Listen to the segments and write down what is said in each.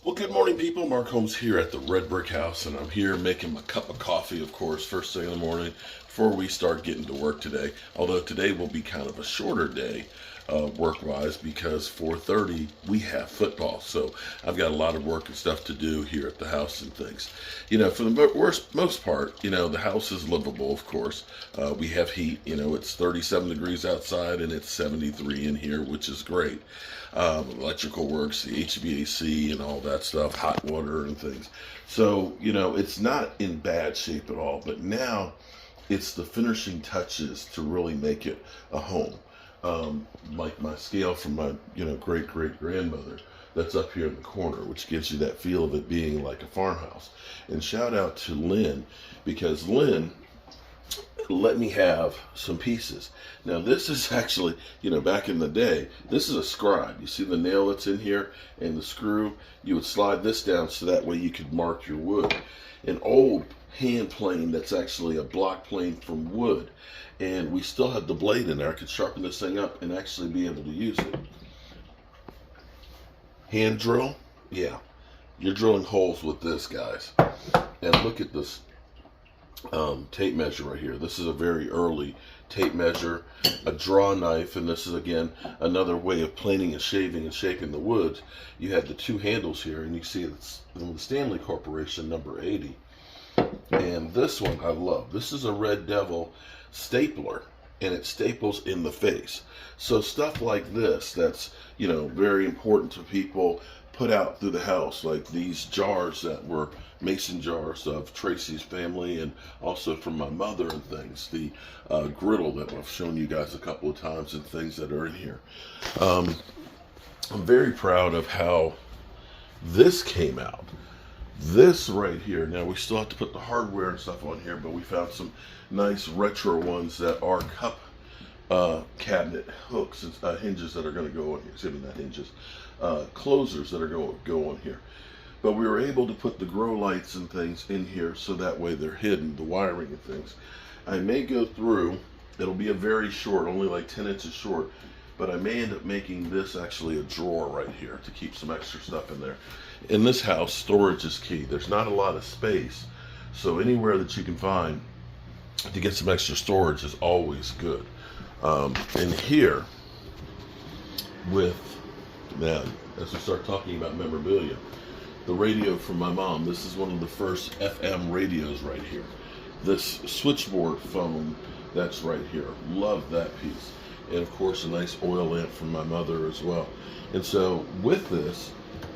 Well, good morning, people. Mark Holmes here at the Red Brick House, and I'm here making my cup of coffee, of course, first thing in the morning before we start getting to work today. Although today will be kind of a shorter day work-wise because 4:30 we have football. So I've got a lot of work and stuff to do here at the house and things. For the most part, the house is livable, of course. We have heat. It's 37 degrees outside and it's 73 in here, which is great. Electrical works, the HVAC and all that stuff, hot water and things. So, it's not in bad shape at all, but now it's the finishing touches to really make it a home. Like my scale from my, great-great-grandmother that's up here in the corner, which gives you that feel of it being like a farmhouse. And shout out to Lynn, because Lynn let me have some pieces. Now this is actually, back in the day, this is a scribe. You see the nail that's in here and the screw? You would slide this down so that way you could mark your wood. An old hand plane that's actually a block plane from wood. And we still have the blade in there. I could sharpen this thing up and actually be able to use it. Hand drill? Yeah. You're drilling holes with this, guys. And look at this tape measure right here. This is a very early tape measure, a draw knife, and this is again another way of planing and shaving and shaping the wood. You have the two handles here, and you see it's the Stanley Corporation number 80. And this one I love. This is a Red Devil stapler, and it staples in the face. So stuff like this that's very important to people put out through the house, like these jars that were mason jars of Tracy's family and also from my mother and things. The griddle that I've shown you guys a couple of times and things that are in here. I'm very proud of how this came out. This right here, now we still have to put the hardware and stuff on here, but we found some nice retro ones that are cup cabinet hooks and hinges that are going to go on here. Excuse me, not hinges. Closers that are going to go on here. But we were able to put the grow lights and things in here so that way they're hidden, the wiring and things. I may go through, it'll be a very short, only like 10 inches short, but I may end up making this actually a drawer right here to keep some extra stuff in there. In this house, storage is key. There's not a lot of space, so anywhere that you can find to get some extra storage is always good. In here, now, as we start talking about memorabilia, the radio from my mom, this is one of the first FM radios right here. This switchboard phone that's right here, love that piece. And of course a nice oil lamp from my mother as well. And so with this,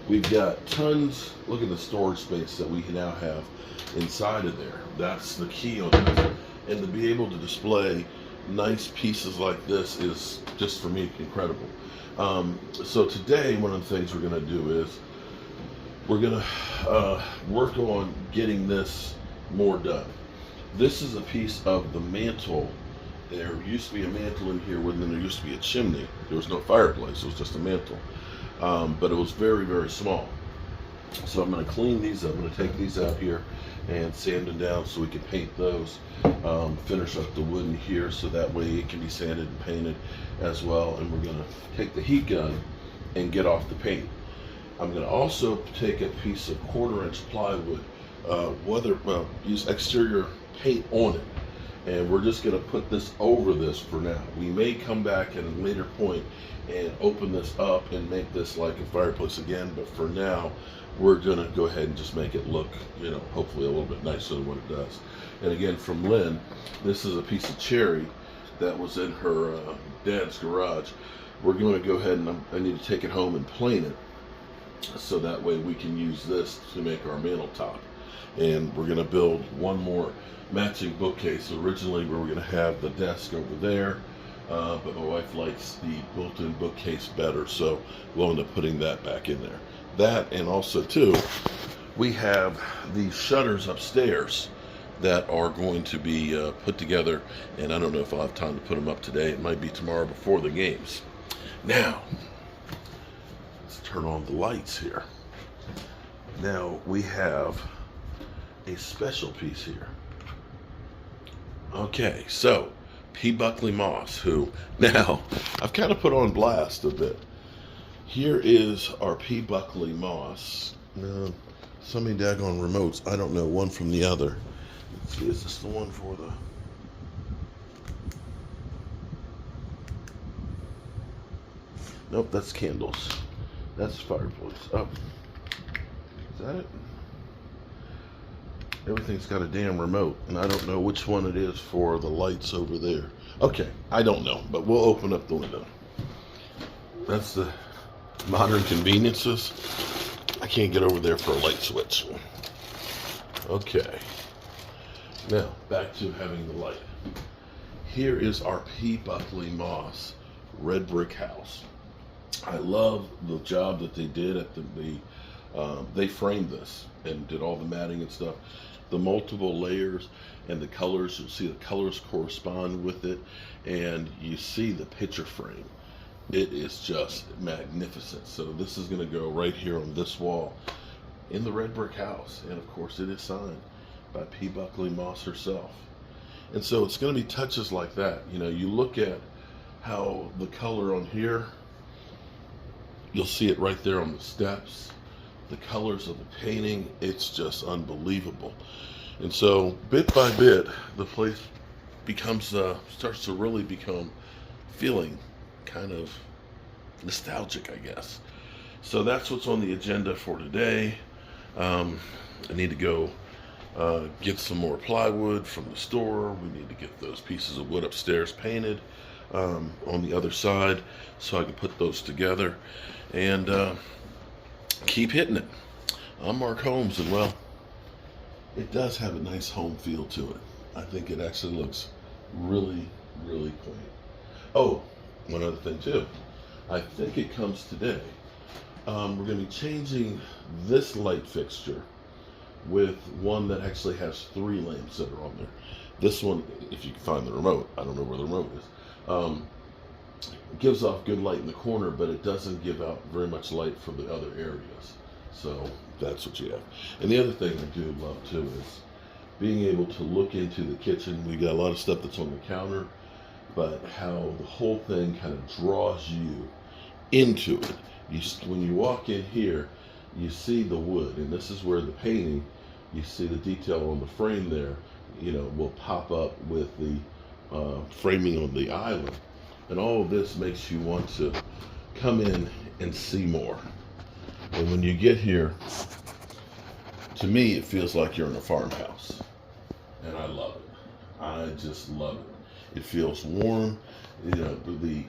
we've got tons, look at the storage space that we now have inside of there. That's the key on this. And to be able to display nice pieces like this is just, for me, incredible. So today, one of the things we're going to do is we're going to work on getting this more done. This is a piece of the mantle. There used to be a mantle in here, and then there used to be a chimney. There was no fireplace, it was just a mantle. But it was very, very small. So I'm going to clean these up. I'm going to take these out here and sand them down so we can paint those. Finish up the wood in here so that way it can be sanded and painted as well. And we're going to take the heat gun and get off the paint. I'm going to also take a piece of 1/4-inch plywood, use exterior paint on it. And we're just going to put this over this for now. We may come back at a later point and open this up and make this like a fireplace again, but for now we're going to go ahead and just make it look, hopefully a little bit nicer than what it does. And again, from Lynn, this is a piece of cherry that was in her dad's garage. We're going to go ahead and I need to take it home and plane it so that way we can use this to make our mantle top. And we're going to build one more matching bookcase. Originally we were going to have the desk over there, but my wife likes the built-in bookcase better, so we'll end up putting that back in there. That, and also too, we have these shutters upstairs that are going to be put together, and I don't know if I'll have time to put them up today. It might be tomorrow before the games. Now, let's turn on the lights here. Now we have a special piece here. Okay, so P. Buckley Moss, who now I've kind of put on blast a bit. Here is our P. Buckley moss. Now, so many daggone remotes. I don't know one from the other. Let's see, is this the one for the... Nope, that's candles. That's fireplace. Oh, is that it? Everything's got a damn remote, and I don't know which one it is for the lights over there. Okay, I don't know, but we'll open up the window. That's the modern conveniences. I can't get over there for a light switch. Okay. Now, back to having the light. Here is our P. Buckley moss red brick house. I love the job that they did at they framed this and did all the matting and stuff. The multiple layers and the colors, you'll see the colors correspond with it, and you see the picture frame. It is just magnificent. So this is going to go right here on this wall in the red brick house, and of course it is signed by P. Buckley Moss herself. And so it's going to be touches like that. You know, you look at how the color on here, you'll see it right there on the steps. The colors of the painting, it's just unbelievable. And so bit by bit, the place becomes starts to really become feeling kind of nostalgic, I guess. So that's what's on the agenda for today. I need to go get some more plywood from the store. We need to get those pieces of wood upstairs painted on the other side so I can put those together and keep hitting it. I'm Mark Holmes, and well, it does have a nice home feel to it. I think it actually looks really, really quaint. Oh, one other thing too. I think it comes today. We're going to be changing this light fixture with one that actually has 3 lamps that are on there. This one, if you can find the remote, I don't know where the remote is, gives off good light in the corner, but it doesn't give out very much light for the other areas. So that's what you have. And the other thing I do love too is being able to look into the kitchen. We got a lot of stuff that's on the counter, but how the whole thing kind of draws you into it. When you walk in here, you see the wood, and this is where the painting, you see the detail on the frame there, you know, will pop up with the framing on the island. And all of this makes you want to come in and see more. And when you get here, to me, it feels like you're in a farmhouse. And I love it. I just love it. It feels warm. You know, the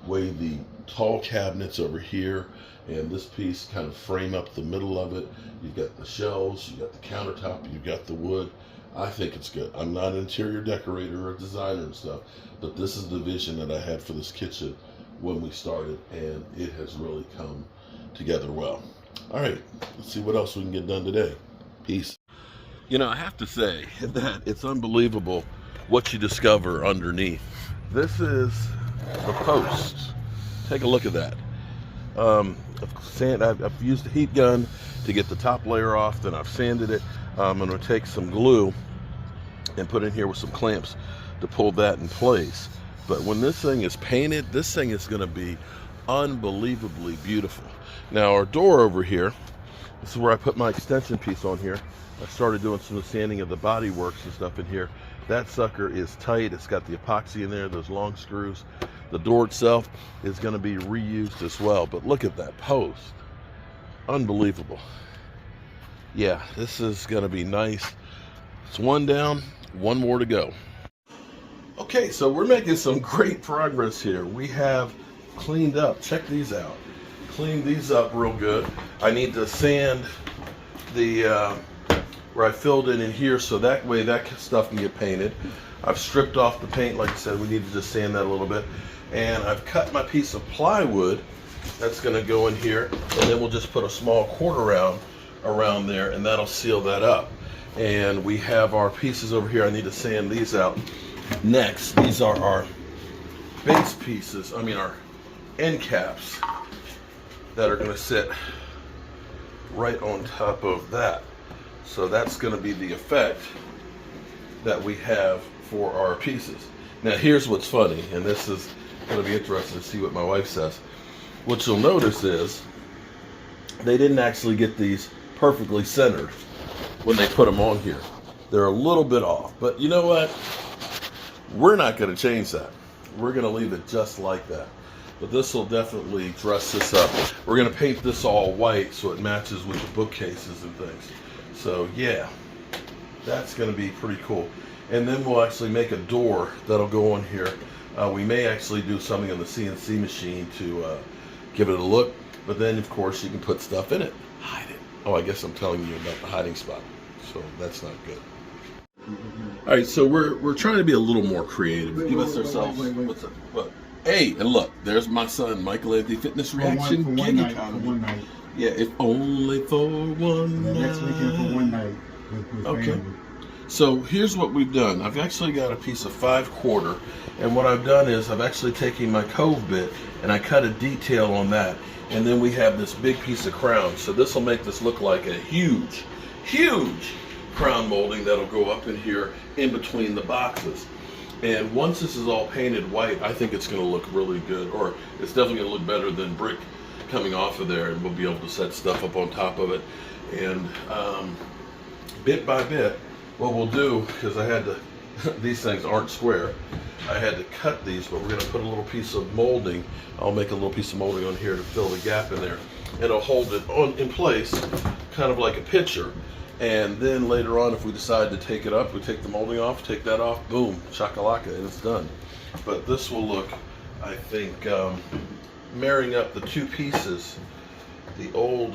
way the tall cabinets over here and this piece kind of frame up the middle of it. You've got the shelves, you've got the countertop, you've got the wood. I think it's good. I'm not an interior decorator or designer and stuff, but this is the vision that I had for this kitchen when we started, and it has really come together well. All right, let's see what else we can get done today. Peace. You know, I have to say that it's unbelievable what you discover underneath. This is the post. Take a look at that. I've used a heat gun to get the top layer off, then I've sanded it. I'm going to take some glue and put in here with some clamps to pull that in place. But when this thing is painted, this thing is going to be unbelievably beautiful. Now our door over here, this is where I put my extension piece on here. I started doing some sanding of the body works and stuff in here. That sucker is tight. It's got the epoxy in there, those long screws. The door itself is going to be reused as well. But look at that post. Unbelievable. Yeah, this is going to be nice. It's one down, one more to go. Okay, so we're making some great progress here. We have cleaned up. Check these out. Cleaned these up real good. I need to sand the where I filled it in here so that way that stuff can get painted. I've stripped off the paint. Like I said, we need to just sand that a little bit. And I've cut my piece of plywood that's going to go in here, and then we'll just put a small quarter round around there, and that'll seal that up. And we have our pieces over here. I need to sand these out next. These are our base pieces, our end caps that are going to sit right on top of that. So that's going to be the effect that we have for our pieces. Now here's what's funny, and this is going to be interesting to see what my wife says. what you'll notice is they didn't actually get these perfectly centered when they put them on here. They're a little bit off, but you know what? We're not going to change that. We're going to leave it just like that. But this will definitely dress this up. We're going to paint this all white so it matches with the bookcases and things. So yeah, that's going to be pretty cool. And then we'll actually make a door that'll go on here. We may actually do something on the CNC machine to give it a look. But then, of course, you can put stuff in it. Hide it. Oh, I guess I'm telling you about the hiding spot. So that's not good. All right, so we're trying to be a little more creative. Give us ourselves. What's up? What? Hey, and look, there's my son, Michael Anthony Fitness Reaction. For one night. Yeah, if only for one night. Next weekend for one night with okay. family. So here's what we've done. I've actually got a piece of 5/4, and what I've done is I've actually taken my cove bit and I cut a detail on that, and then we have this big piece of crown. So this will make this look like a huge crown molding that'll go up in here in between the boxes. And once this is all painted white, I think it's going to look really good, or it's definitely going to look better than brick coming off of there, and we'll be able to set stuff up on top of it. And bit by bit, what we'll do, because I had to, these things aren't square, I had to cut these, but we're going to put a little piece of molding. I'll make a little piece of molding on here to fill the gap in there. It'll hold it in place, kind of like a picture. And then later on, if we decide to take it up, we take the molding off, take that off, boom, shakalaka, and it's done. But this will look, I think, marrying up the two pieces, the old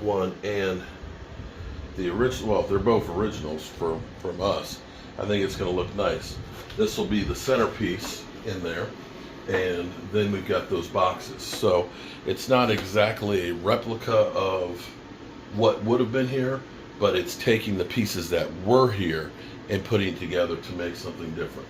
one and the original, well, they're both originals from us. I think it's going to look nice. This will be the centerpiece in there, and then we've got those boxes. So it's not exactly a replica of what would have been here, but it's taking the pieces that were here and putting it together to make something different.